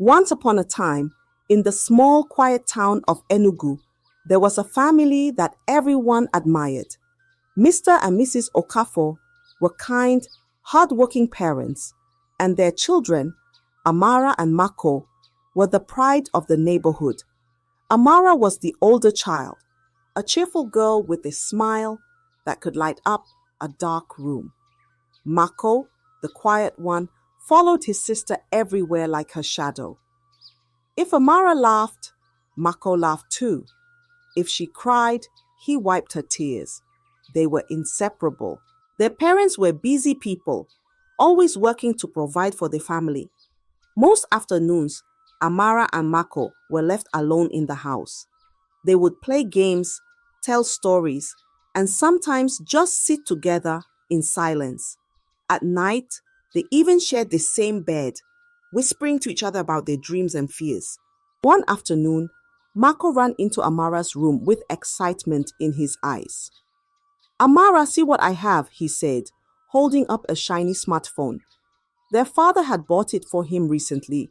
Once upon a time, in the small, quiet town of Enugu, there was a family that everyone admired. Mr. and Mrs. Okafor were kind, hardworking parents, and their children, Amara and Mako, were the pride of the neighborhood. Amara was the older child, a cheerful girl with a smile that could light up a dark room. Mako, the quiet one, followed his sister everywhere like her shadow. If Amara laughed, Mako laughed too. If she cried, he wiped her tears. They were inseparable. Their parents were busy people, always working to provide for the family. Most afternoons, Amara and Mako were left alone in the house. They would play games, tell stories, and sometimes just sit together in silence. At night, they even shared the same bed, whispering to each other about their dreams and fears. One afternoon, Mako ran into Amara's room with excitement in his eyes. "Amara, see what I have," he said, holding up a shiny smartphone. Their father had bought it for him recently.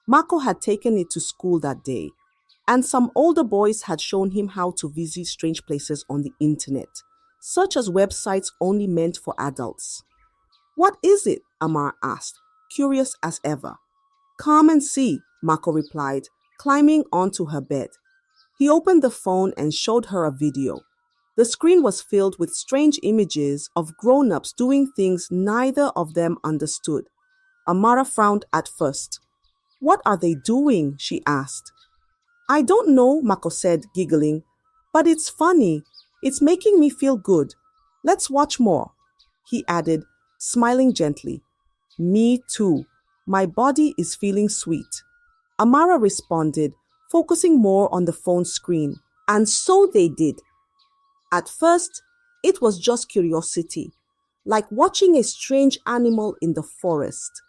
Mako had taken it to school that day, and some older boys had shown him how to visit strange places on the internet, such as websites only meant for adults. "What is it?" Amara asked, curious as ever. "Come and see," Mako replied, climbing onto her bed. He opened the phone and showed her a video. The screen was filled with strange images of grown-ups doing things neither of them understood. Amara frowned at first. "What are they doing?" she asked. "I don't know," Mako said, giggling. "But it's funny. It's making me feel good. Let's watch more," he added, smiling gently. "Me too. My body is feeling sweet," Amara responded, focusing more on the phone screen. And so they did. At first, it was just curiosity, like watching a strange animal in the forest.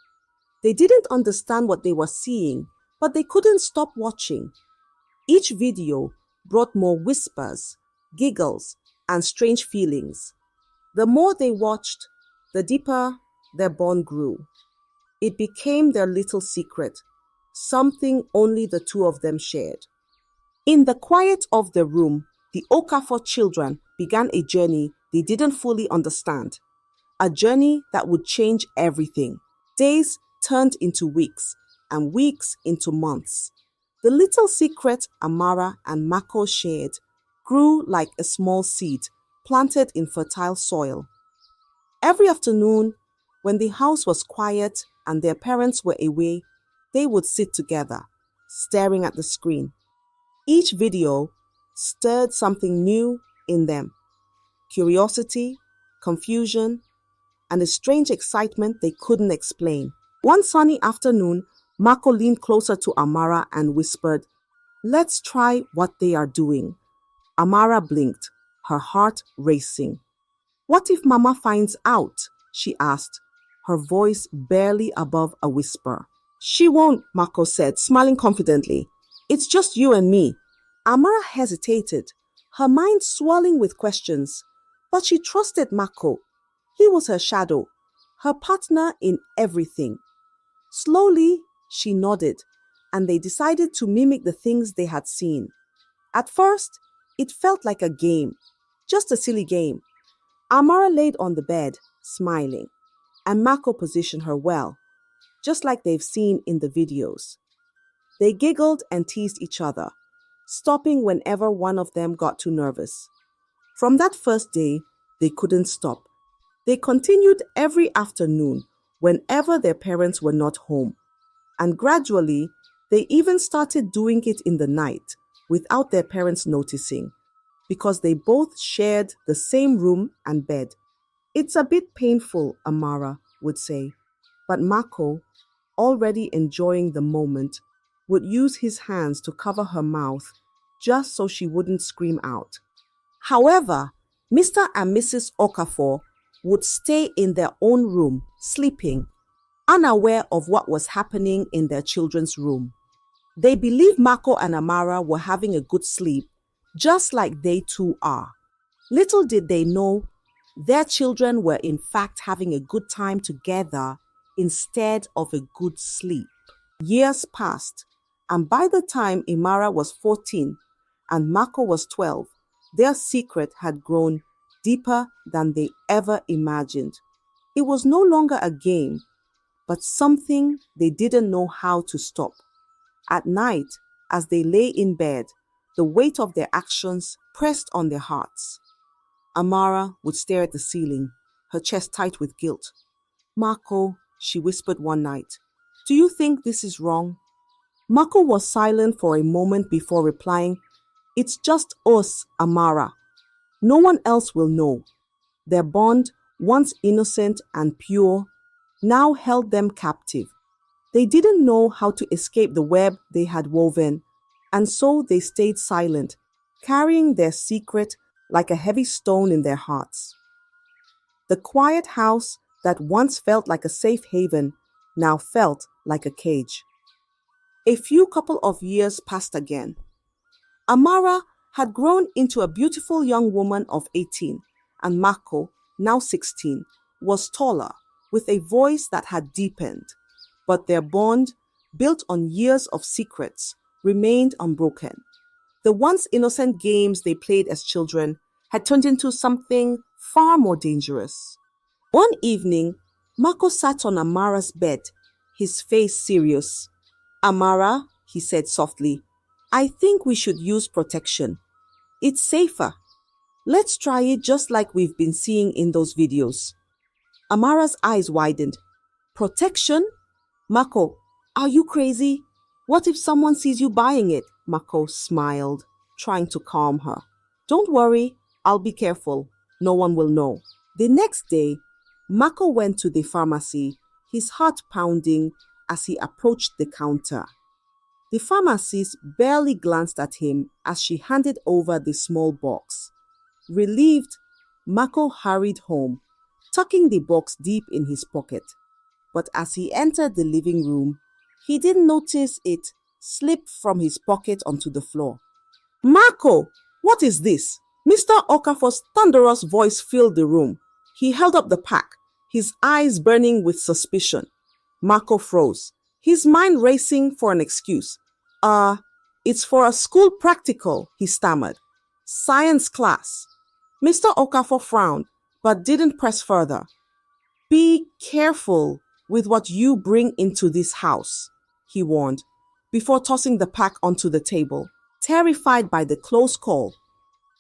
They didn't understand what they were seeing, but they couldn't stop watching. Each video brought more whispers, giggles, and strange feelings. The more they watched, the deeper their bond grew. It became their little secret, something only the two of them shared. In the quiet of the room, the Okafor children began a journey they didn't fully understand. A journey that would change everything. Days turned into weeks, and weeks into months. The little secret Amara and Mako shared grew like a small seed planted in fertile soil. Every afternoon, when the house was quiet and their parents were away, they would sit together, staring at the screen. Each video stirred something new in them. Curiosity, confusion, and a strange excitement they couldn't explain. One sunny afternoon, Mako leaned closer to Amara and whispered, "Let's try what they are doing." Amara blinked, her heart racing. "What if Mama finds out?" she asked, her voice barely above a whisper. "She won't," Mako said, smiling confidently. "It's just you and me." Amara hesitated, her mind swirling with questions, but she trusted Mako. He was her shadow, her partner in everything. Slowly, she nodded, and they decided to mimic the things they had seen. At first, it felt like a game, just a silly game. Amara laid on the bed, smiling, and Mako positioned her well, just like they've seen in the videos. They giggled and teased each other, stopping whenever one of them got too nervous. From that first day, they couldn't stop. They continued every afternoon whenever their parents were not home. And gradually, they even started doing it in the night without their parents noticing, because they both shared the same room and bed. "It's a bit painful," Amara would say, but Mako, already enjoying the moment, would use his hands to cover her mouth just so she wouldn't scream out. However, Mr. and Mrs. Okafor would stay in their own room, sleeping, unaware of what was happening in their children's room. They believed Mako and Amara were having a good sleep, just like they too are. Little did they know, their children were in fact having a good time together instead of a good sleep. Years passed, and by the time Imara was 14 and Mako was 12, their secret had grown deeper than they ever imagined. It was no longer a game, but something they didn't know how to stop. At night, as they lay in bed, the weight of their actions pressed on their hearts. Amara would stare at the ceiling, her chest tight with guilt. "Mako," she whispered one night, "do you think this is wrong?" Mako was silent for a moment before replying, "It's just us, Amara. No one else will know." Their bond, once innocent and pure, now held them captive. They didn't know how to escape the web they had woven, and so they stayed silent, carrying their secret like a heavy stone in their hearts. The quiet house that once felt like a safe haven now felt like a cage. A few couple of years passed again. Amara had grown into a beautiful young woman of 18, and Mako, now 16, was taller, with a voice that had deepened. But their bond, built on years of secrets, remained unbroken. The once innocent games they played as children had turned into something far more dangerous. One evening, Mako sat on Amara's bed, his face serious. "Amara," he said softly, "I think we should use protection. It's safer. Let's try it just like we've been seeing in those videos." Amara's eyes widened. "Protection? Mako, are you crazy? What if someone sees you buying it?" Mako smiled, trying to calm her. "Don't worry, I'll be careful. No one will know." The next day, Mako went to the pharmacy, his heart pounding as he approached the counter. The pharmacist barely glanced at him as she handed over the small box. Relieved, Mako hurried home, tucking the box deep in his pocket. But as he entered the living room, he didn't notice it slip from his pocket onto the floor. "Mako, what is this?" Mr. Okafor's thunderous voice filled the room. He held up the pack, his eyes burning with suspicion. Mako froze, his mind racing for an excuse. It's for a school practical," he stammered. "Science class." Mr. Okafor frowned, but didn't press further. "Be careful with what you bring into this house," he warned, before tossing the pack onto the table. Terrified by the close call,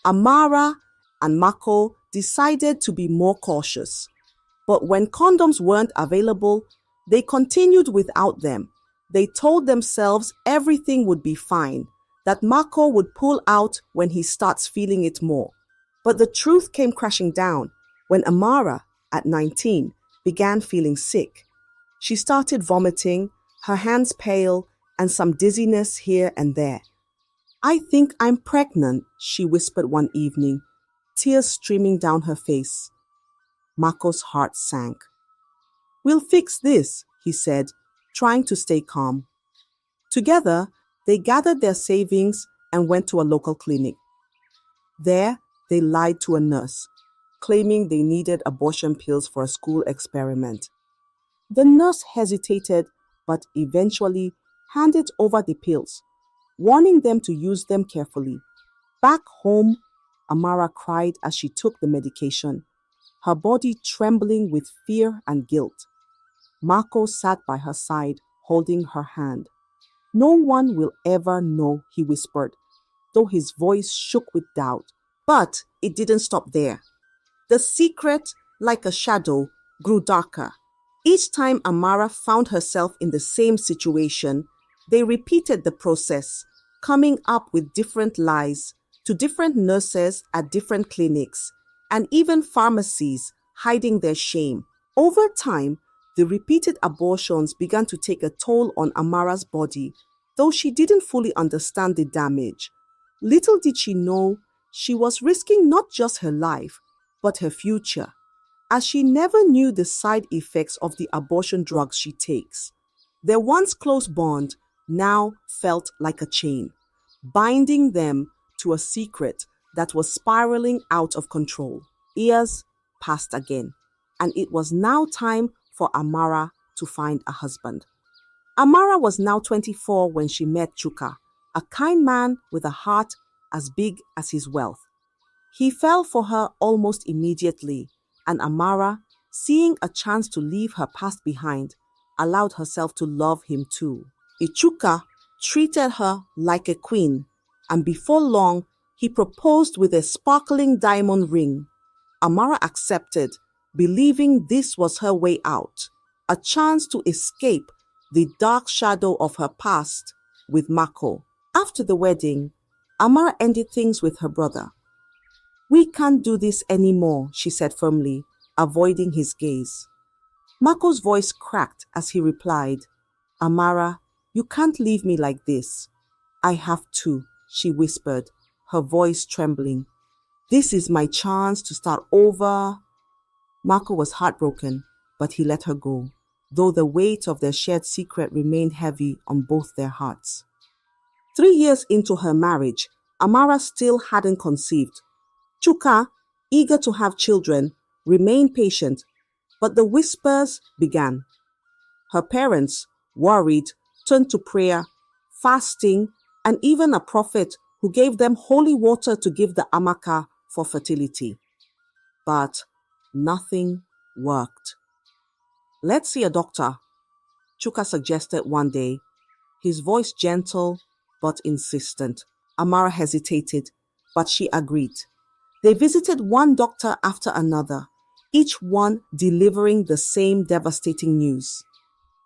Amara and Mako decided to be more cautious. But when condoms weren't available, they continued without them. They told themselves everything would be fine, that Mako would pull out when he starts feeling it more. But the truth came crashing down when Amara, at 19, began feeling sick. She started vomiting, her hands pale, and some dizziness here and there. "I think I'm pregnant," she whispered one evening, tears streaming down her face. Mako's heart sank. "We'll fix this," he said, trying to stay calm. Together, they gathered their savings and went to a local clinic. There, they lied to a nurse, claiming they needed abortion pills for a school experiment. The nurse hesitated, but eventually handed over the pills, warning them to use them carefully. Back home, Amara cried as she took the medication, her body trembling with fear and guilt. Mako sat by her side, holding her hand. "No one will ever know," he whispered, though his voice shook with doubt. But it didn't stop there. The secret, like a shadow, grew darker. Each time Amara found herself in the same situation, they repeated the process, coming up with different lies to different nurses at different clinics, and even pharmacies hiding their shame. Over time, the repeated abortions began to take a toll on Amara's body, though she didn't fully understand the damage. Little did she know, she was risking not just her life, but her future, as she never knew the side effects of the abortion drugs she takes. Their once close bond now felt like a chain, binding them to a secret that was spiraling out of control. Years passed again, and it was now time for Amara to find a husband. Amara was now 24 when she met Chuka, a kind man with a heart as big as his wealth. He fell for her almost immediately, and Amara, seeing a chance to leave her past behind, allowed herself to love him too. Ichuka treated her like a queen, and before long, he proposed with a sparkling diamond ring. Amara accepted, believing this was her way out, a chance to escape the dark shadow of her past with Mako. After the wedding, Amara ended things with her brother. "We can't do this anymore," she said firmly, avoiding his gaze. Mako's voice cracked as he replied, "Amara, you can't leave me like this." "I have to," she whispered, her voice trembling. "This is my chance to start over." Mako was heartbroken, but he let her go, though the weight of their shared secret remained heavy on both their hearts. 3 years into her marriage, Amara still hadn't conceived. Chuka, eager to have children, remained patient, but the whispers began. Her parents, worried, turned to prayer, fasting, and even a prophet who gave them holy water to give the amaka for fertility. But nothing worked. "Let's see a doctor," Chuka suggested one day, his voice gentle but insistent. Amara hesitated, but she agreed. They visited one doctor after another, each one delivering the same devastating news.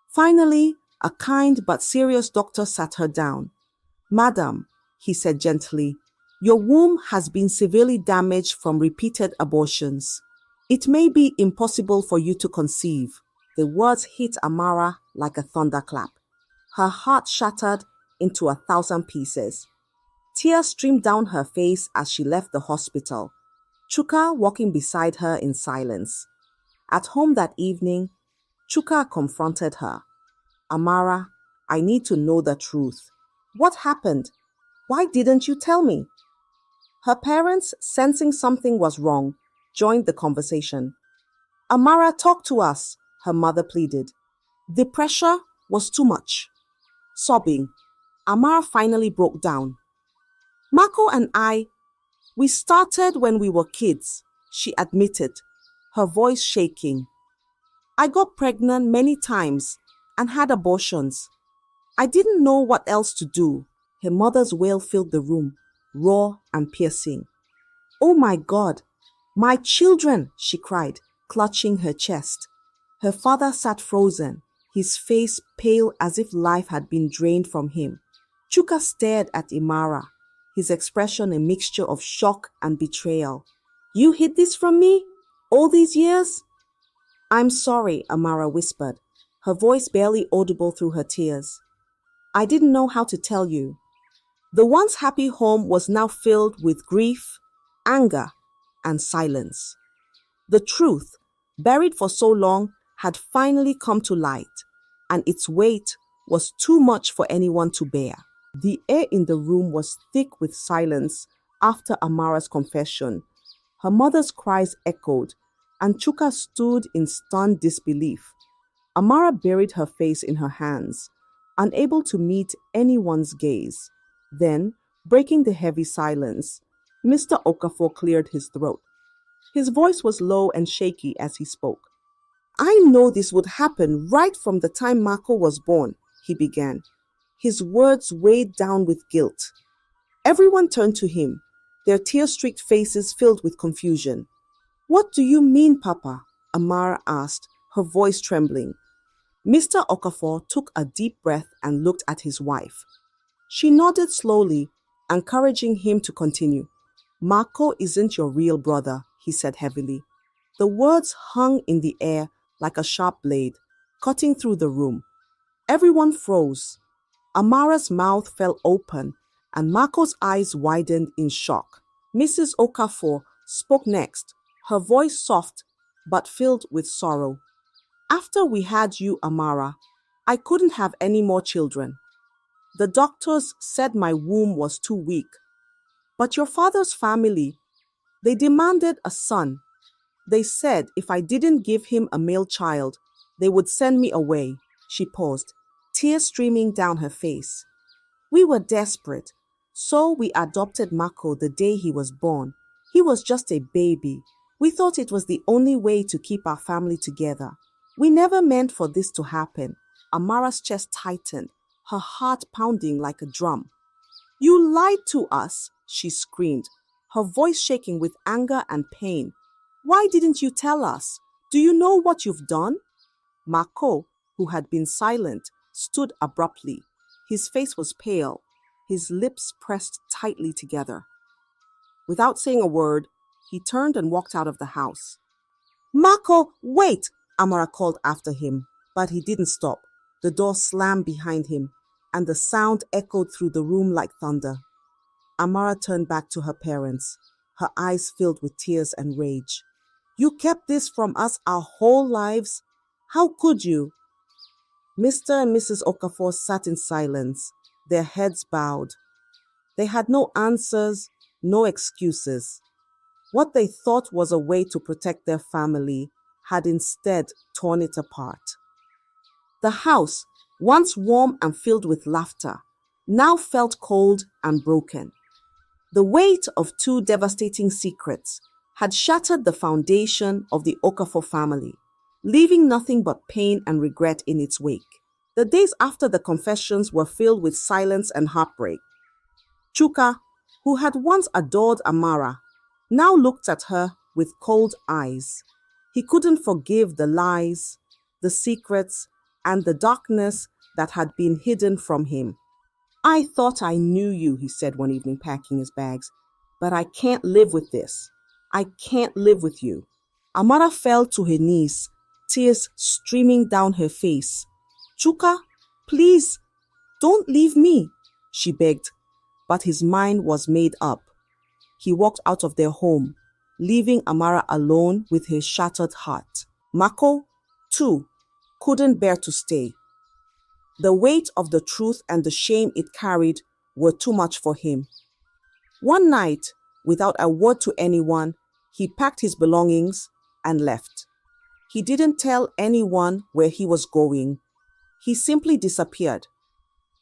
Finally, a kind but serious doctor sat her down. "Madam," he said gently, "your womb has been severely damaged from repeated abortions. It may be impossible for you to conceive." The words hit Amara like a thunderclap. Her heart shattered into 1,000 pieces. Tears streamed down her face as she left the hospital, Chuka walking beside her in silence. At home that evening, Chuka confronted her. "Amara, I need to know the truth. What happened? Why didn't you tell me?" Her parents, sensing something was wrong, joined the conversation. "Amara, talk to us," her mother pleaded. The pressure was too much. Sobbing, Amara finally broke down. "Mako and we started when we were kids," she admitted, her voice shaking. "I got pregnant many times and had abortions. I didn't know what else to do." Her mother's wail filled the room, raw and piercing. "Oh my God, my children," she cried, clutching her chest. Her father sat frozen, his face pale as if life had been drained from him. Chuka stared at Amara, his expression a mixture of shock and betrayal. "You hid this from me? All these years?" "I'm sorry," Amara whispered, her voice barely audible through her tears. "I didn't know how to tell you." The once happy home was now filled with grief, anger, and silence. The truth, buried for so long, had finally come to light, and its weight was too much for anyone to bear. The air in the room was thick with silence after Amara's confession. Her mother's cries echoed, and Chuka stood in stunned disbelief. Amara buried her face in her hands, unable to meet anyone's gaze. Then, breaking the heavy silence, Mr. Okafor cleared his throat. His voice was low and shaky as he spoke. "I know this would happen right from the time Mako was born," he began, his words weighed down with guilt. Everyone turned to him, their tear-streaked faces filled with confusion. "What do you mean, Papa?" Amara asked, her voice trembling. Mr. Okafor took a deep breath and looked at his wife. She nodded slowly, encouraging him to continue. "Mako isn't your real brother," he said heavily. The words hung in the air like a sharp blade, cutting through the room. Everyone froze. Amara's mouth fell open, and Mako's eyes widened in shock. Mrs. Okafor spoke next, her voice soft but filled with sorrow. "After we had you, Amara, I couldn't have any more children. The doctors said my womb was too weak. But your father's family, they demanded a son. They said if I didn't give him a male child, they would send me away." She paused. tears streaming down her face. We were desperate, so we adopted Mako the day he was born. He was just a baby. We thought it was the only way to keep our family together. We never meant for this to happen. Amara's chest tightened, her heart pounding like a drum. You lied to us, she screamed, her voice shaking with anger and pain. Why didn't you tell us? Do you know what you've done? Mako, who had been silent, stood abruptly. His face was pale, his lips pressed tightly together. Without saying a word, he turned and walked out of the house. Mako, wait! Amara called after him, but he didn't stop. The door slammed behind him, and the sound echoed through the room like thunder. Amara turned back to her parents, her eyes filled with tears and rage. You kept this from us our whole lives? How could you? Mr. and Mrs. Okafor sat in silence, their heads bowed. They had no answers, no excuses. What they thought was a way to protect their family had instead torn it apart. The house, once warm and filled with laughter, now felt cold and broken. The weight of two devastating secrets had shattered the foundation of the Okafor family, leaving nothing but pain and regret in its wake. The days after the confessions were filled with silence and heartbreak. Chuka, who had once adored Amara, now looked at her with cold eyes. He couldn't forgive the lies, the secrets, and the darkness that had been hidden from him. I thought I knew you, he said one evening, packing his bags, but I can't live with this. I can't live with you. Amara fell to her knees, tears streaming down her face. Chuka, please, don't leave me, she begged, but his mind was made up. He walked out of their home, leaving Amara alone with his shattered heart. Mako, too, couldn't bear to stay. The weight of the truth and the shame it carried were too much for him. One night, without a word to anyone, he packed his belongings and left. He didn't tell anyone where he was going. He simply disappeared,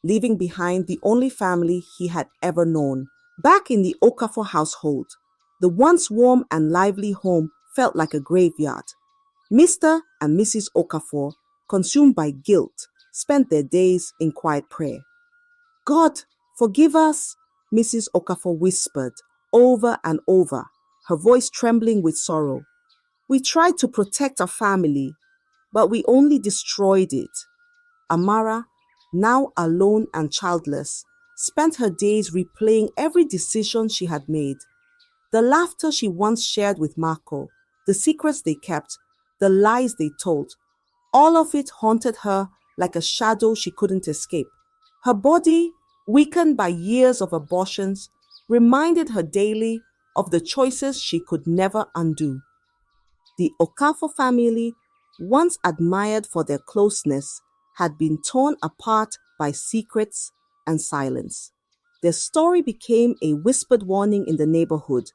leaving behind the only family he had ever known. Back in the Okafor household, the once warm and lively home felt like a graveyard. Mr. and Mrs. Okafor, consumed by guilt, spent their days in quiet prayer. God, forgive us, Mrs. Okafor whispered over and over, her voice trembling with sorrow. We tried to protect our family, but we only destroyed it. Amara, now alone and childless, spent her days replaying every decision she had made. The laughter she once shared with Mako, the secrets they kept, the lies they told, all of it haunted her like a shadow she couldn't escape. Her body, weakened by years of abortions, reminded her daily of the choices she could never undo. The Okafor family, once admired for their closeness, had been torn apart by secrets and silence. Their story became a whispered warning in the neighborhood,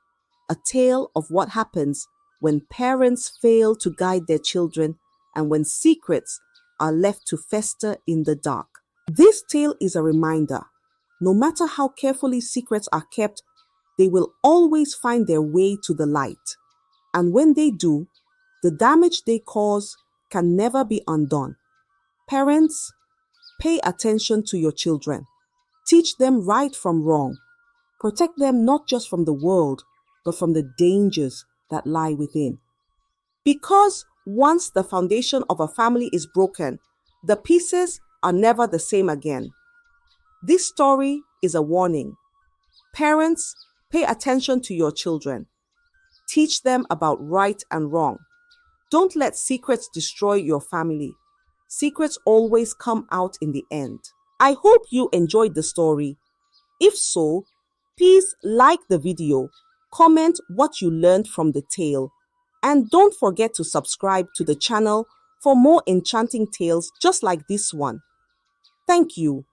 a tale of what happens when parents fail to guide their children and when secrets are left to fester in the dark. This tale is a reminder. No matter how carefully secrets are kept, they will always find their way to the light. And when they do, the damage they cause can never be undone. Parents, pay attention to your children. Teach them right from wrong. Protect them not just from the world, but from the dangers that lie within. Because once the foundation of a family is broken, the pieces are never the same again. This story is a warning. Parents, pay attention to your children. Teach them about right and wrong. Don't let secrets destroy your family. Secrets always come out in the end. I hope you enjoyed the story. If so, please like the video, comment what you learned from the tale, and don't forget to subscribe to the channel for more enchanting tales just like this one. Thank you.